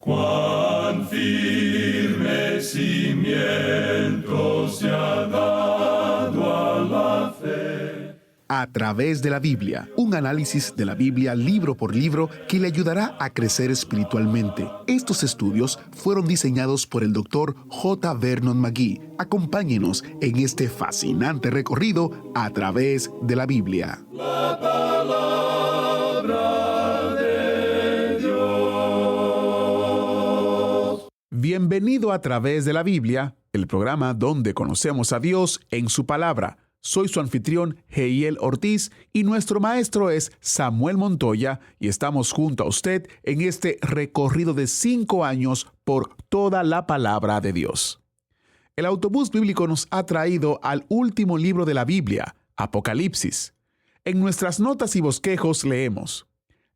Cuán firme cimiento se ha dado a la fe. A través de la Biblia, un análisis de la Biblia libro por libro que le ayudará a crecer espiritualmente. Estos estudios fueron diseñados por el Dr. J. Vernon McGee. Acompáñenos en este fascinante recorrido a través de la Biblia. La palabra de Dios. Bienvenido a través de la Biblia, el programa donde conocemos a Dios en su palabra. Soy su anfitrión, Heiel Ortiz, y nuestro maestro es Samuel Montoya, y estamos junto a usted en este recorrido de 5 años por toda la palabra de Dios. El autobús bíblico nos ha traído al último libro de la Biblia, Apocalipsis. En nuestras notas y bosquejos leemos: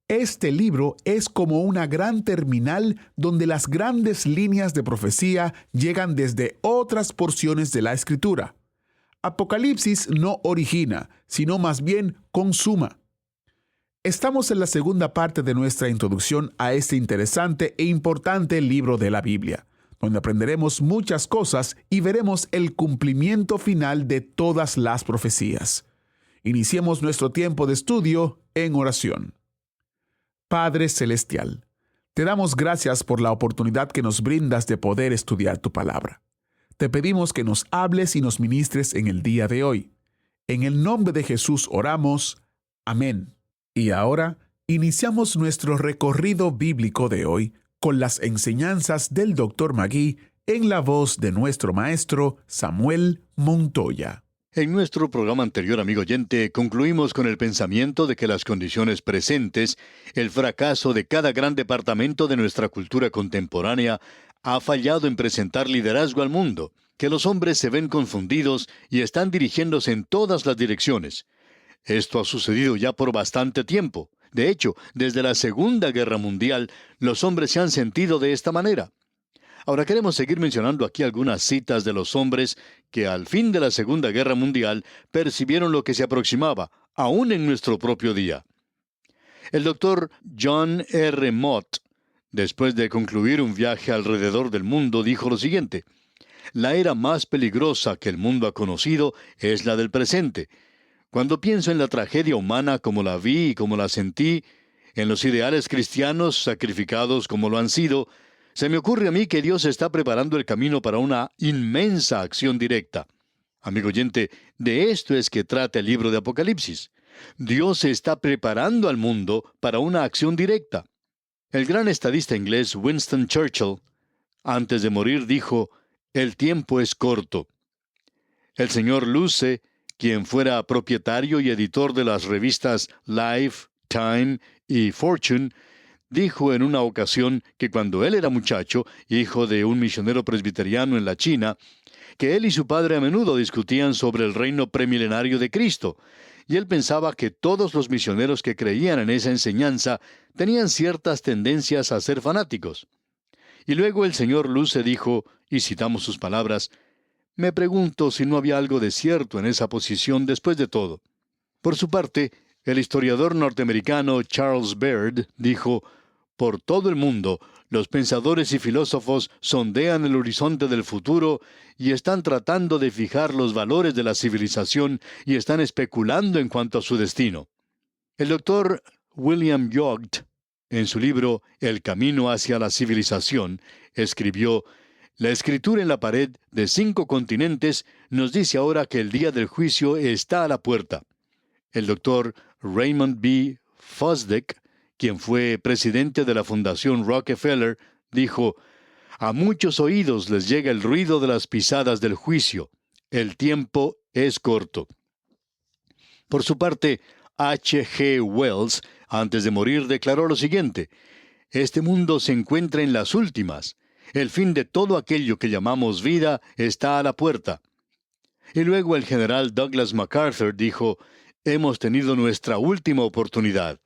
este libro es como una gran terminal donde las grandes líneas de profecía llegan desde otras porciones de la Escritura. Apocalipsis no origina, sino más bien consuma. Estamos en la segunda parte de nuestra introducción a este interesante e importante libro de la Biblia, donde aprenderemos muchas cosas y veremos el cumplimiento final de todas las profecías. Iniciemos nuestro tiempo de estudio en oración. Padre Celestial, te damos gracias por la oportunidad que nos brindas de poder estudiar tu palabra. Te pedimos que nos hables y nos ministres en el día de hoy. En el nombre de Jesús oramos. Amén. Y ahora iniciamos nuestro recorrido bíblico de hoy con las enseñanzas del Dr. McGee en la voz de nuestro maestro Samuel Montoya. En nuestro programa anterior, amigo oyente, concluimos con el pensamiento de que las condiciones presentes, el fracaso de cada gran departamento de nuestra cultura contemporánea, ha fallado en presentar liderazgo al mundo, que los hombres se ven confundidos y están dirigiéndose en todas las direcciones. Esto ha sucedido ya por bastante tiempo. De hecho, desde la Segunda Guerra Mundial, los hombres se han sentido de esta manera. Ahora queremos seguir mencionando aquí algunas citas de los hombres que al fin de la Segunda Guerra Mundial percibieron lo que se aproximaba, aún en nuestro propio día. El doctor John R. Mott, después de concluir un viaje alrededor del mundo, dijo lo siguiente: la era más peligrosa que el mundo ha conocido es la del presente. Cuando pienso en la tragedia humana como la vi y como la sentí, en los ideales cristianos sacrificados como lo han sido, se me ocurre a mí que Dios está preparando el camino para una inmensa acción directa. Amigo oyente, de esto es que trata el libro de Apocalipsis. Dios está preparando al mundo para una acción directa. El gran estadista inglés Winston Churchill, antes de morir, dijo: el tiempo es corto. El señor Luce, quien fuera propietario y editor de las revistas Life, Time y Fortune, dijo en una ocasión que cuando él era muchacho, hijo de un misionero presbiteriano en la China, que él y su padre a menudo discutían sobre el reino premilenario de Cristo, y él pensaba que todos los misioneros que creían en esa enseñanza tenían ciertas tendencias a ser fanáticos. Y luego el señor Luce dijo, y citamos sus palabras: me pregunto si no había algo de cierto en esa posición después de todo. Por su parte, el historiador norteamericano Charles Baird dijo: por todo el mundo, los pensadores y filósofos sondean el horizonte del futuro y están tratando de fijar los valores de la civilización y están especulando en cuanto a su destino. El doctor William Yost, en su libro El camino hacia la civilización, escribió: la escritura en la pared de 5 continentes nos dice ahora que el día del juicio está a la puerta. El doctor Raymond B. Fosdick, quien fue presidente de la Fundación Rockefeller, dijo: a muchos oídos les llega el ruido de las pisadas del juicio. El tiempo es corto. Por su parte, H. G. Wells, antes de morir, declaró lo siguiente: este mundo se encuentra en las últimas. El fin de todo aquello que llamamos vida está a la puerta. Y luego el general Douglas MacArthur dijo: hemos tenido nuestra última oportunidad.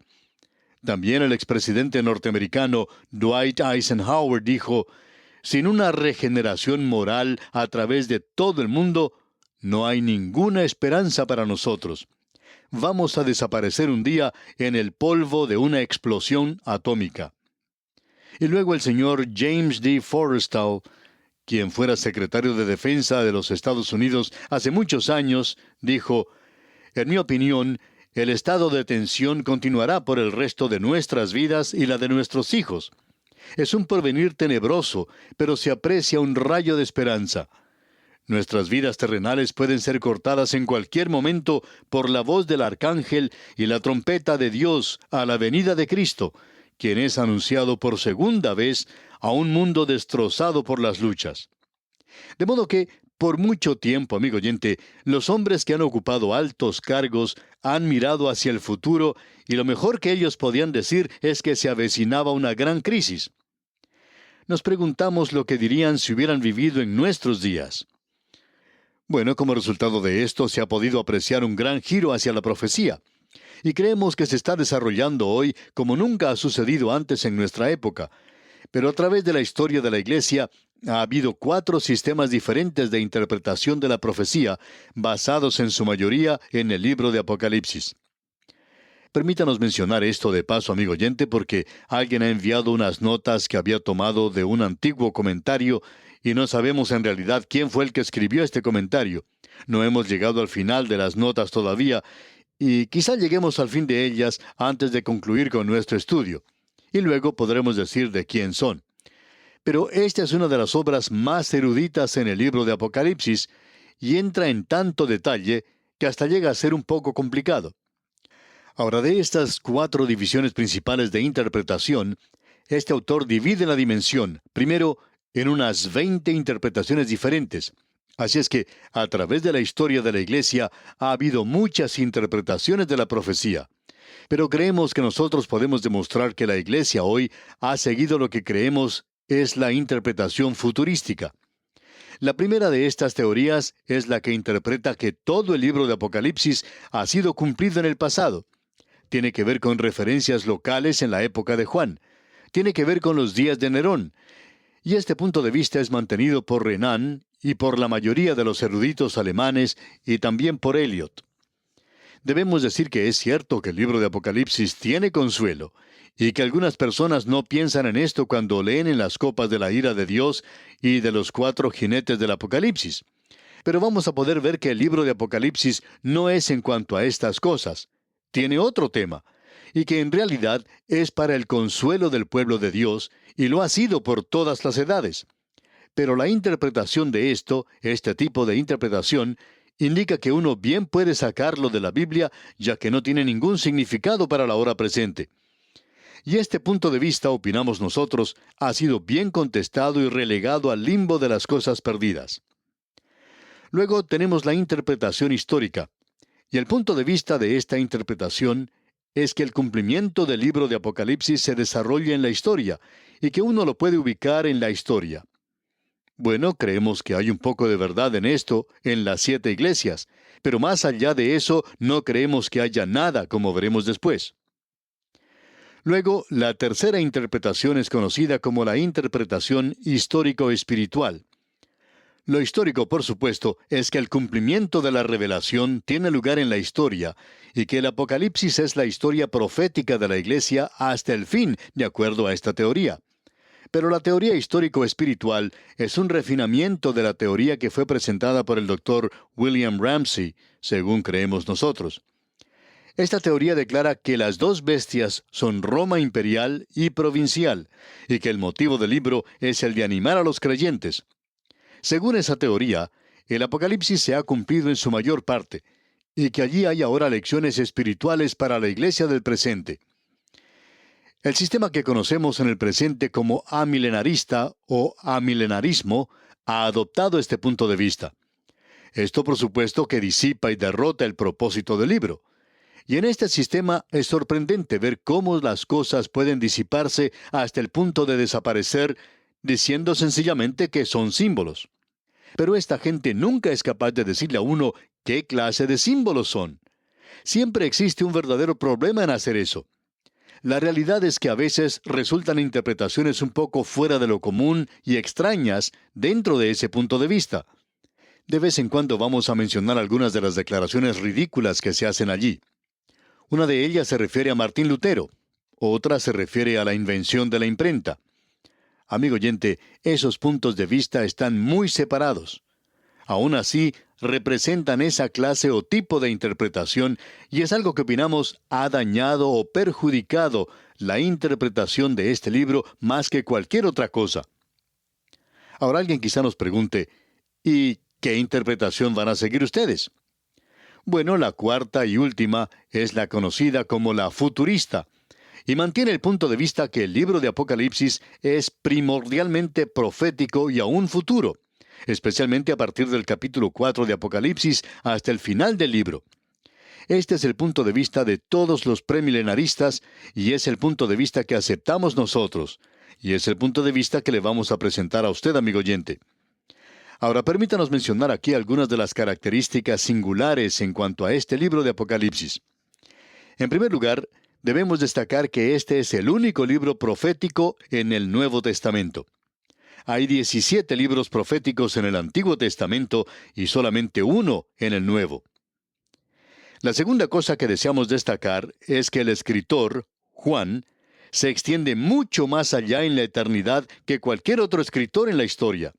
También el expresidente norteamericano Dwight Eisenhower dijo: sin una regeneración moral a través de todo el mundo, no hay ninguna esperanza para nosotros. Vamos a desaparecer un día en el polvo de una explosión atómica. Y luego el señor James D. Forrestal, quien fuera secretario de Defensa de los Estados Unidos hace muchos años, dijo: en mi opinión, el estado de tensión continuará por el resto de nuestras vidas y la de nuestros hijos. Es un porvenir tenebroso, pero se aprecia un rayo de esperanza. Nuestras vidas terrenales pueden ser cortadas en cualquier momento por la voz del arcángel y la trompeta de Dios a la venida de Cristo, quien es anunciado por segunda vez a un mundo destrozado por las luchas. De modo que, por mucho tiempo, amigo oyente, los hombres que han ocupado altos cargos han mirado hacia el futuro y lo mejor que ellos podían decir es que se avecinaba una gran crisis. Nos preguntamos lo que dirían si hubieran vivido en nuestros días. Bueno, como resultado de esto se ha podido apreciar un gran giro hacia la profecía, y creemos que se está desarrollando hoy como nunca ha sucedido antes en nuestra época. Pero a través de la historia de la Iglesia ha habido 4 sistemas diferentes de interpretación de la profecía, basados en su mayoría en el libro de Apocalipsis. Permítanos mencionar esto de paso, amigo oyente, porque alguien ha enviado unas notas que había tomado de un antiguo comentario y no sabemos en realidad quién fue el que escribió este comentario. No hemos llegado al final de las notas todavía y quizá lleguemos al fin de ellas antes de concluir con nuestro estudio. Y luego podremos decir de quién son. Pero esta es una de las obras más eruditas en el libro de Apocalipsis y entra en tanto detalle que hasta llega a ser un poco complicado. Ahora, de estas 4 divisiones principales de interpretación, este autor divide la dimensión, primero, en unas 20 interpretaciones diferentes. Así es que, a través de la historia de la Iglesia, ha habido muchas interpretaciones de la profecía. Pero creemos que nosotros podemos demostrar que la Iglesia hoy ha seguido lo que creemos es la interpretación futurística. La primera de estas teorías es la que interpreta que todo el libro de Apocalipsis ha sido cumplido en el pasado. Tiene que ver con referencias locales en la época de Juan. Tiene que ver con los días de Nerón. Y este punto de vista es mantenido por Renan y por la mayoría de los eruditos alemanes y también por Eliot. Debemos decir que es cierto que el libro de Apocalipsis tiene consuelo, y que algunas personas no piensan en esto cuando leen en las copas de la ira de Dios y de los 4 jinetes del Apocalipsis. Pero vamos a poder ver que el libro de Apocalipsis no es en cuanto a estas cosas. Tiene otro tema, y que en realidad es para el consuelo del pueblo de Dios, y lo ha sido por todas las edades. Pero la interpretación de esto, este tipo de interpretación, indica que uno bien puede sacarlo de la Biblia, ya que no tiene ningún significado para la hora presente. Y este punto de vista, opinamos nosotros, ha sido bien contestado y relegado al limbo de las cosas perdidas. Luego tenemos la interpretación histórica. Y el punto de vista de esta interpretación es que el cumplimiento del libro de Apocalipsis se desarrolla en la historia, y que uno lo puede ubicar en la historia. Bueno, creemos que hay un poco de verdad en esto, en las 7 iglesias, pero más allá de eso, no creemos que haya nada, como veremos después. Luego, la tercera interpretación es conocida como la interpretación histórico-espiritual. Lo histórico, por supuesto, es que el cumplimiento de la revelación tiene lugar en la historia, y que el Apocalipsis es la historia profética de la Iglesia hasta el fin, de acuerdo a esta teoría. Pero la teoría histórico-espiritual es un refinamiento de la teoría que fue presentada por el Dr. William Ramsey, según creemos nosotros. Esta teoría declara que las 2 bestias son Roma imperial y provincial, y que el motivo del libro es el de animar a los creyentes. Según esa teoría, el Apocalipsis se ha cumplido en su mayor parte, y que allí hay ahora lecciones espirituales para la iglesia del presente. El sistema que conocemos en el presente como amilenarista o amilenarismo ha adoptado este punto de vista. Esto, por supuesto, que disipa y derrota el propósito del libro. Y en este sistema es sorprendente ver cómo las cosas pueden disiparse hasta el punto de desaparecer, diciendo sencillamente que son símbolos. Pero esta gente nunca es capaz de decirle a uno qué clase de símbolos son. Siempre existe un verdadero problema en hacer eso. La realidad es que a veces resultan interpretaciones un poco fuera de lo común y extrañas dentro de ese punto de vista. De vez en cuando vamos a mencionar algunas de las declaraciones ridículas que se hacen allí. Una de ellas se refiere a Martín Lutero, otra se refiere a la invención de la imprenta. Amigo oyente, esos puntos de vista están muy separados. Aún así, representan esa clase o tipo de interpretación y es algo que opinamos ha dañado o perjudicado la interpretación de este libro más que cualquier otra cosa. Ahora alguien quizá nos pregunte, ¿y qué interpretación van a seguir ustedes? Bueno, la cuarta y última es la conocida como la futurista, y mantiene el punto de vista que el libro de Apocalipsis es primordialmente profético y aún futuro, especialmente a partir del capítulo 4 de Apocalipsis hasta el final del libro. Este es el punto de vista de todos los premilenaristas y es el punto de vista que aceptamos nosotros, y es el punto de vista que le vamos a presentar a usted, amigo oyente. Ahora, permítanos mencionar aquí algunas de las características singulares en cuanto a este libro de Apocalipsis. En primer lugar, debemos destacar que este es el único libro profético en el Nuevo Testamento. Hay 17 libros proféticos en el Antiguo Testamento y solamente uno en el Nuevo. La segunda cosa que deseamos destacar es que el escritor, Juan, se extiende mucho más allá en la eternidad que cualquier otro escritor en la historia.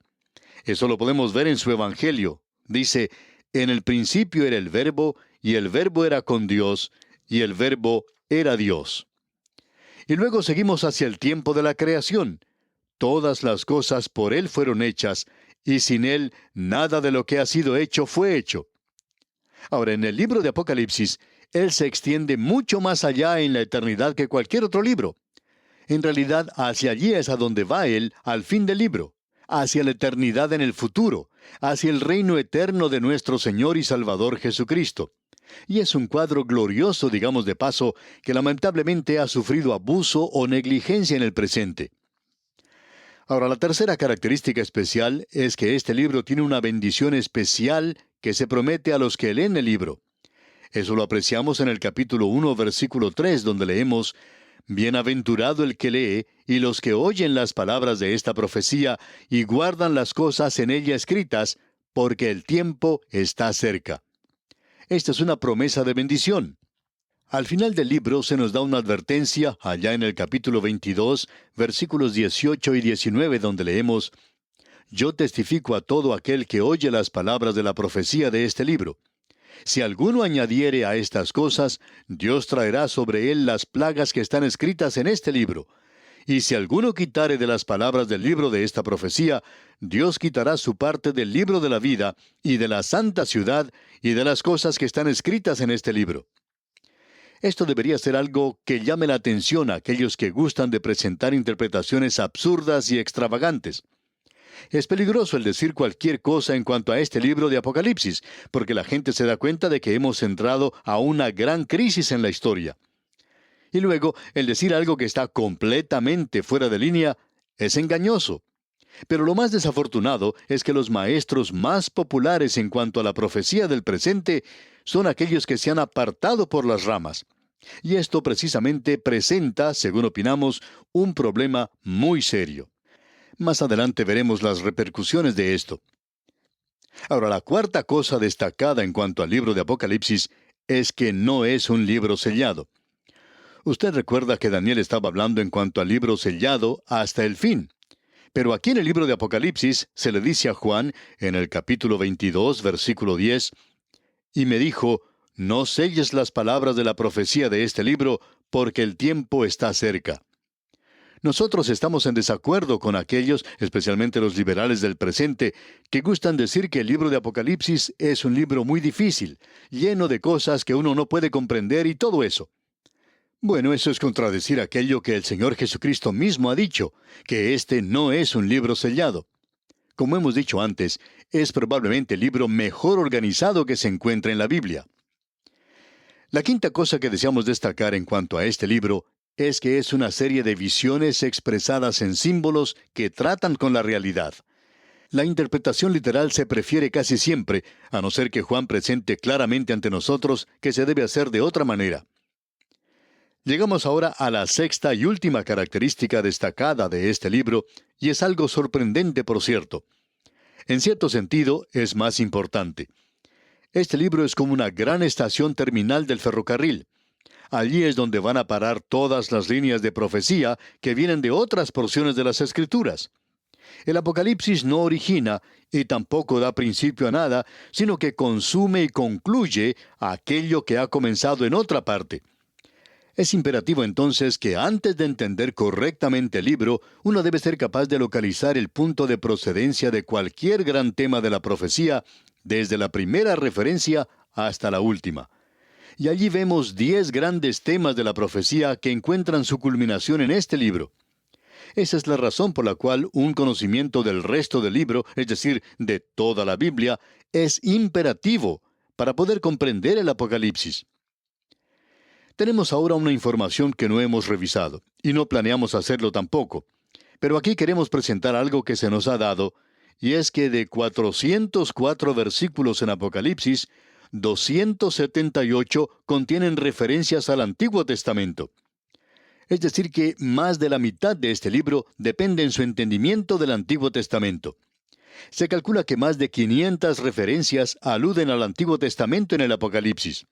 Eso lo podemos ver en su Evangelio. Dice, en el principio era el Verbo, y el Verbo era con Dios, y el Verbo era Dios. Y luego seguimos hacia el tiempo de la creación. Todas las cosas por Él fueron hechas, y sin Él nada de lo que ha sido hecho fue hecho. Ahora, en el libro de Apocalipsis, Él se extiende mucho más allá en la eternidad que cualquier otro libro. En realidad, hacia allí es a donde va Él al fin del libro, hacia la eternidad en el futuro, hacia el reino eterno de nuestro Señor y Salvador Jesucristo. Y es un cuadro glorioso, digamos de paso, que lamentablemente ha sufrido abuso o negligencia en el presente. Ahora, la tercera característica especial es que este libro tiene una bendición especial que se promete a los que leen el libro. Eso lo apreciamos en el capítulo 1, versículo 3, donde leemos, «Bienaventurado el que lee, y los que oyen las palabras de esta profecía, y guardan las cosas en ella escritas, porque el tiempo está cerca». Esta es una promesa de bendición. Al final del libro se nos da una advertencia, allá en el capítulo 22, versículos 18 y 19, donde leemos, «Yo testifico a todo aquel que oye las palabras de la profecía de este libro. Si alguno añadiere a estas cosas, Dios traerá sobre él las plagas que están escritas en este libro. Y si alguno quitare de las palabras del libro de esta profecía, Dios quitará su parte del libro de la vida, y de la santa ciudad, y de las cosas que están escritas en este libro». Esto debería ser algo que llame la atención a aquellos que gustan de presentar interpretaciones absurdas y extravagantes. Es peligroso el decir cualquier cosa en cuanto a este libro de Apocalipsis, porque la gente se da cuenta de que hemos entrado a una gran crisis en la historia. Y luego, el decir algo que está completamente fuera de línea es engañoso. Pero lo más desafortunado es que los maestros más populares en cuanto a la profecía del presente son aquellos que se han apartado por las ramas. Y esto precisamente presenta, según opinamos, un problema muy serio. Más adelante veremos las repercusiones de esto. Ahora, la cuarta cosa destacada en cuanto al libro de Apocalipsis es que no es un libro sellado. Usted recuerda que Daniel estaba hablando en cuanto al libro sellado hasta el fin. Pero aquí en el libro de Apocalipsis se le dice a Juan, en el capítulo 22, versículo 10, «Y me dijo, no selles las palabras de la profecía de este libro, porque el tiempo está cerca». Nosotros estamos en desacuerdo con aquellos, especialmente los liberales del presente, que gustan decir que el libro de Apocalipsis es un libro muy difícil, lleno de cosas que uno no puede comprender y todo eso. Bueno, eso es contradecir aquello que el Señor Jesucristo mismo ha dicho, que este no es un libro sellado. Como hemos dicho antes, es probablemente el libro mejor organizado que se encuentra en la Biblia. La quinta cosa que deseamos destacar en cuanto a este libro es que es una serie de visiones expresadas en símbolos que tratan con la realidad. La interpretación literal se prefiere casi siempre, a no ser que Juan presente claramente ante nosotros que se debe hacer de otra manera. Llegamos ahora a la sexta y última característica destacada de este libro, y es algo sorprendente, por cierto. En cierto sentido, es más importante. Este libro es como una gran estación terminal del ferrocarril. Allí es donde van a parar todas las líneas de profecía que vienen de otras porciones de las Escrituras. El Apocalipsis no origina y tampoco da principio a nada, sino que consume y concluye aquello que ha comenzado en otra parte. Es imperativo entonces que antes de entender correctamente el libro, uno debe ser capaz de localizar el punto de procedencia de cualquier gran tema de la profecía, desde la primera referencia hasta la última. Y allí vemos 10 grandes temas de la profecía que encuentran su culminación en este libro. Esa es la razón por la cual un conocimiento del resto del libro, es decir, de toda la Biblia, es imperativo para poder comprender el Apocalipsis. Tenemos ahora una información que no hemos revisado, y no planeamos hacerlo tampoco. Pero aquí queremos presentar algo que se nos ha dado, y es que de 404 versículos en Apocalipsis, 278 contienen referencias al Antiguo Testamento. Es decir que más de la mitad de este libro depende en su entendimiento del Antiguo Testamento. Se calcula que más de 500 referencias aluden al Antiguo Testamento en el Apocalipsis.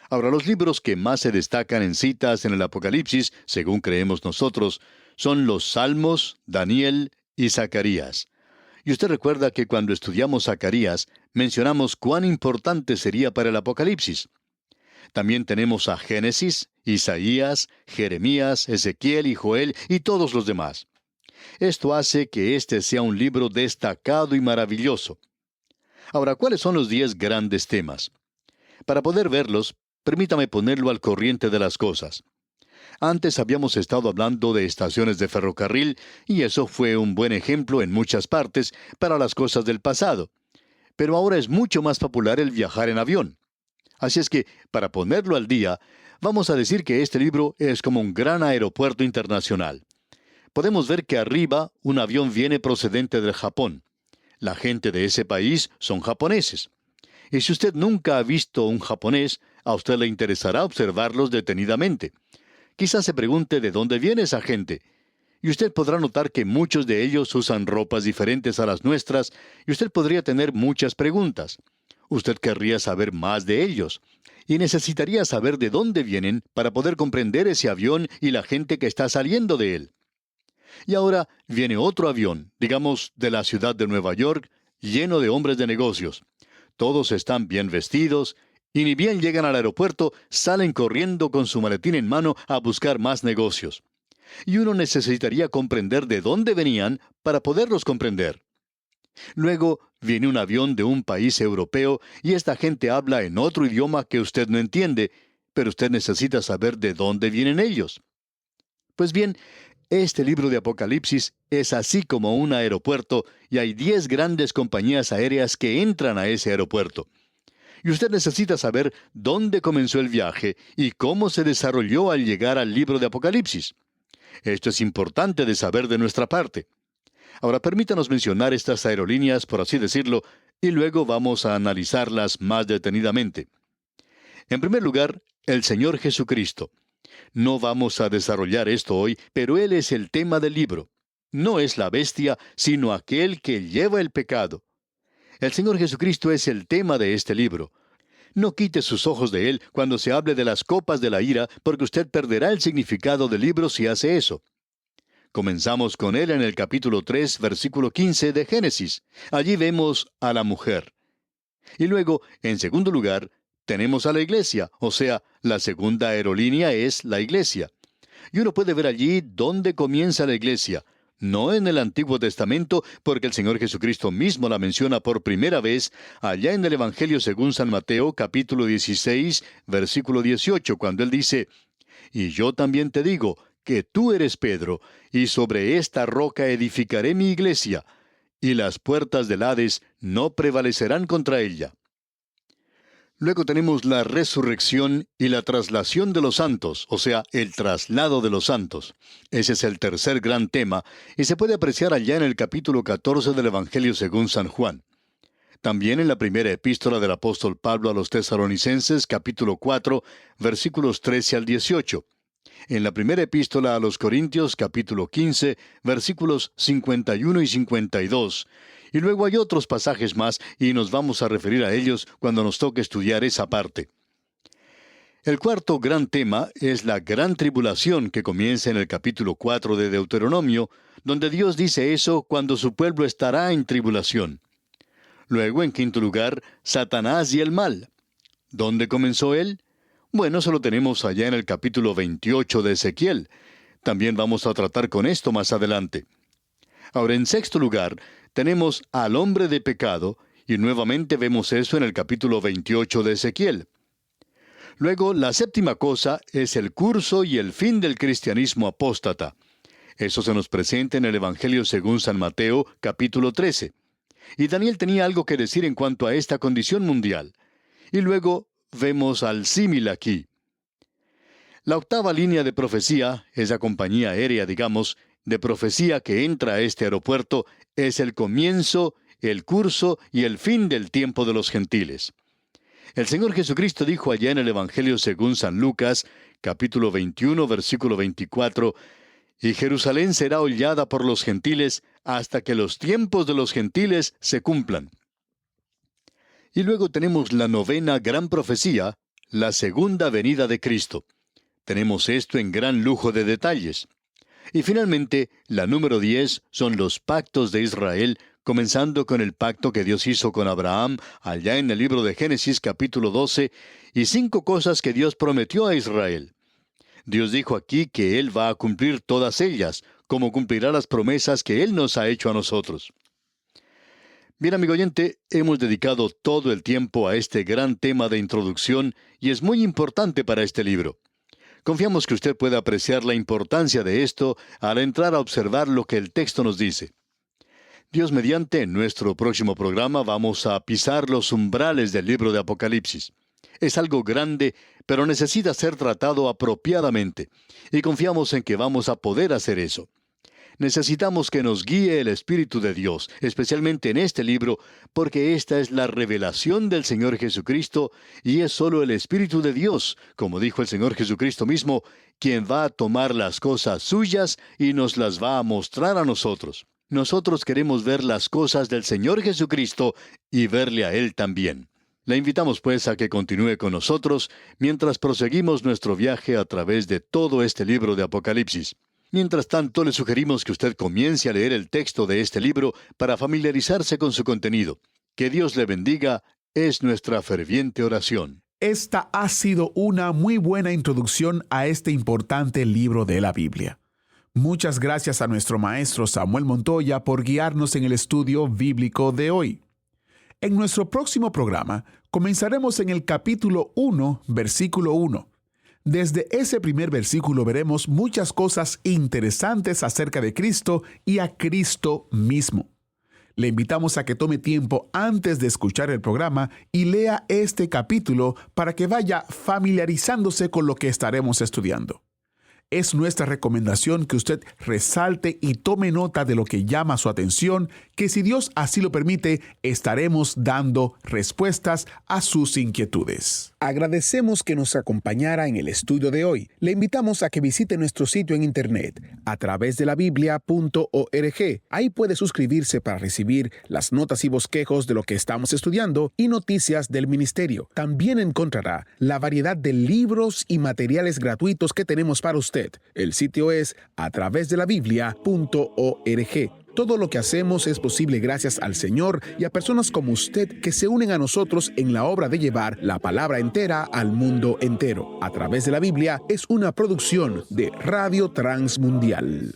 Ahora, los libros que más se destacan en citas en el Apocalipsis, según creemos nosotros, son los Salmos, Daniel y Zacarías. Y usted recuerda que cuando estudiamos Zacarías, mencionamos cuán importante sería para el Apocalipsis. También tenemos a Génesis, Isaías, Jeremías, Ezequiel y Joel y todos los demás. Esto hace que este sea un libro destacado y maravilloso. Ahora, ¿cuáles son los 10 grandes temas? Para poder verlos, permítame ponerlo al corriente de las cosas. Antes habíamos estado hablando de estaciones de ferrocarril, y eso fue un buen ejemplo en muchas partes para las cosas del pasado. Pero ahora es mucho más popular el viajar en avión. Así es que, para ponerlo al día, vamos a decir que este libro es como un gran aeropuerto internacional. Podemos ver que arriba un avión viene procedente del Japón. La gente de ese país son japoneses. Y si usted nunca ha visto un japonés, a usted le interesará observarlos detenidamente. Quizás se pregunte de dónde viene esa gente. Y usted podrá notar que muchos de ellos usan ropas diferentes a las nuestras, y usted podría tener muchas preguntas. Usted querría saber más de ellos, y necesitaría saber de dónde vienen para poder comprender ese avión y la gente que está saliendo de él. Y ahora viene otro avión, digamos de la ciudad de Nueva York, lleno de hombres de negocios. Todos están bien vestidos, y ni bien llegan al aeropuerto, salen corriendo con su maletín en mano a buscar más negocios. Y uno necesitaría comprender de dónde venían para poderlos comprender. Luego viene un avión de un país europeo y esta gente habla en otro idioma que usted no entiende, pero usted necesita saber de dónde vienen ellos. Pues bien, este libro de Apocalipsis es así como un aeropuerto y hay 10 grandes compañías aéreas que entran a ese aeropuerto. Y usted necesita saber dónde comenzó el viaje y cómo se desarrolló al llegar al libro de Apocalipsis. Esto es importante de saber de nuestra parte. Ahora permítanos mencionar estas aerolíneas, por así decirlo, y luego vamos a analizarlas más detenidamente. En primer lugar, el Señor Jesucristo. No vamos a desarrollar esto hoy, pero Él es el tema del libro. No es la bestia, sino aquel que lleva el pecado. El Señor Jesucristo es el tema de este libro. No quite sus ojos de Él cuando se hable de las copas de la ira, porque usted perderá el significado del libro si hace eso. Comenzamos con Él en el capítulo 3, versículo 15 de Génesis. Allí vemos a la mujer. Y luego, en segundo lugar, tenemos a la iglesia, o sea, la segunda aerolínea es la iglesia. Y uno puede ver allí dónde comienza la iglesia, no en el Antiguo Testamento, porque el Señor Jesucristo mismo la menciona por primera vez allá en el Evangelio según San Mateo, capítulo 16, versículo 18, cuando Él dice, «Y yo también te digo, que tú eres Pedro, y sobre esta roca edificaré mi iglesia, y las puertas del Hades no prevalecerán contra ella». Luego tenemos la resurrección y la traslación de los santos, o sea, el traslado de los santos. Ese es el tercer gran tema, y se puede apreciar allá en el capítulo 14 del Evangelio según San Juan. También en la primera epístola del apóstol Pablo a los Tesalonicenses, capítulo 4, versículos 13 al 18. En la primera epístola a los Corintios, capítulo 15, versículos 51 y 52. Y luego hay otros pasajes más, y nos vamos a referir a ellos cuando nos toque estudiar esa parte. El cuarto gran tema es la gran tribulación que comienza en el capítulo 4 de Deuteronomio, donde Dios dice eso cuando su pueblo estará en tribulación. Luego, en quinto lugar, Satanás y el mal. ¿Dónde comenzó él? Bueno, eso lo tenemos allá en el capítulo 28 de Ezequiel. También vamos a tratar con esto más adelante. Ahora, en sexto lugar, tenemos al hombre de pecado, y nuevamente vemos eso en el capítulo 28 de Ezequiel. Luego, la séptima cosa es el curso y el fin del cristianismo apóstata. Eso se nos presenta en el Evangelio según San Mateo, capítulo 13. Y Daniel tenía algo que decir en cuanto a esta condición mundial. Y luego vemos al símil aquí. La octava línea de profecía, esa compañía aérea, digamos, de profecía que entra a este aeropuerto, es el comienzo, el curso y el fin del tiempo de los gentiles. El Señor Jesucristo dijo allá en el Evangelio según San Lucas, capítulo 21, versículo 24, «Y Jerusalén será hollada por los gentiles hasta que los tiempos de los gentiles se cumplan». Y luego tenemos la novena gran profecía, la segunda venida de Cristo. Tenemos esto en gran lujo de detalles. Y finalmente, la número 10 son los pactos de Israel, comenzando con el pacto que Dios hizo con Abraham, allá en el libro de Génesis capítulo 12, y 5 cosas que Dios prometió a Israel. Dios dijo aquí que Él va a cumplir todas ellas, como cumplirá las promesas que Él nos ha hecho a nosotros. Bien, amigo oyente, hemos dedicado todo el tiempo a este gran tema de introducción, y es muy importante para este libro. Confiamos que usted pueda apreciar la importancia de esto al entrar a observar lo que el texto nos dice. Dios mediante, en nuestro próximo programa vamos a pisar los umbrales del libro de Apocalipsis. Es algo grande, pero necesita ser tratado apropiadamente, y confiamos en que vamos a poder hacer eso. Necesitamos que nos guíe el Espíritu de Dios, especialmente en este libro, porque esta es la revelación del Señor Jesucristo, y es solo el Espíritu de Dios, como dijo el Señor Jesucristo mismo, quien va a tomar las cosas suyas y nos las va a mostrar a nosotros. Nosotros queremos ver las cosas del Señor Jesucristo y verle a Él también. Le invitamos pues a que continúe con nosotros mientras proseguimos nuestro viaje a través de todo este libro de Apocalipsis. Mientras tanto, le sugerimos que usted comience a leer el texto de este libro para familiarizarse con su contenido. Que Dios le bendiga, es nuestra ferviente oración. Esta ha sido una muy buena introducción a este importante libro de la Biblia. Muchas gracias a nuestro maestro Samuel Montoya por guiarnos en el estudio bíblico de hoy. En nuestro próximo programa, comenzaremos en el capítulo 1, versículo 1. Desde ese primer versículo veremos muchas cosas interesantes acerca de Cristo y a Cristo mismo. Le invitamos a que tome tiempo antes de escuchar el programa y lea este capítulo para que vaya familiarizándose con lo que estaremos estudiando. Es nuestra recomendación que usted resalte y tome nota de lo que llama su atención, que si Dios así lo permite, estaremos dando respuestas a sus inquietudes. Agradecemos que nos acompañara en el estudio de hoy. Le invitamos a que visite nuestro sitio en internet, a través de la Biblia.org. Ahí puede suscribirse para recibir las notas y bosquejos de lo que estamos estudiando y noticias del ministerio. También encontrará la variedad de libros y materiales gratuitos que tenemos para usted. El sitio es a través de la Biblia.org. Todo lo que hacemos es posible gracias al Señor y a personas como usted que se unen a nosotros en la obra de llevar la palabra entera al mundo entero. A través de la Biblia es una producción de Radio Transmundial.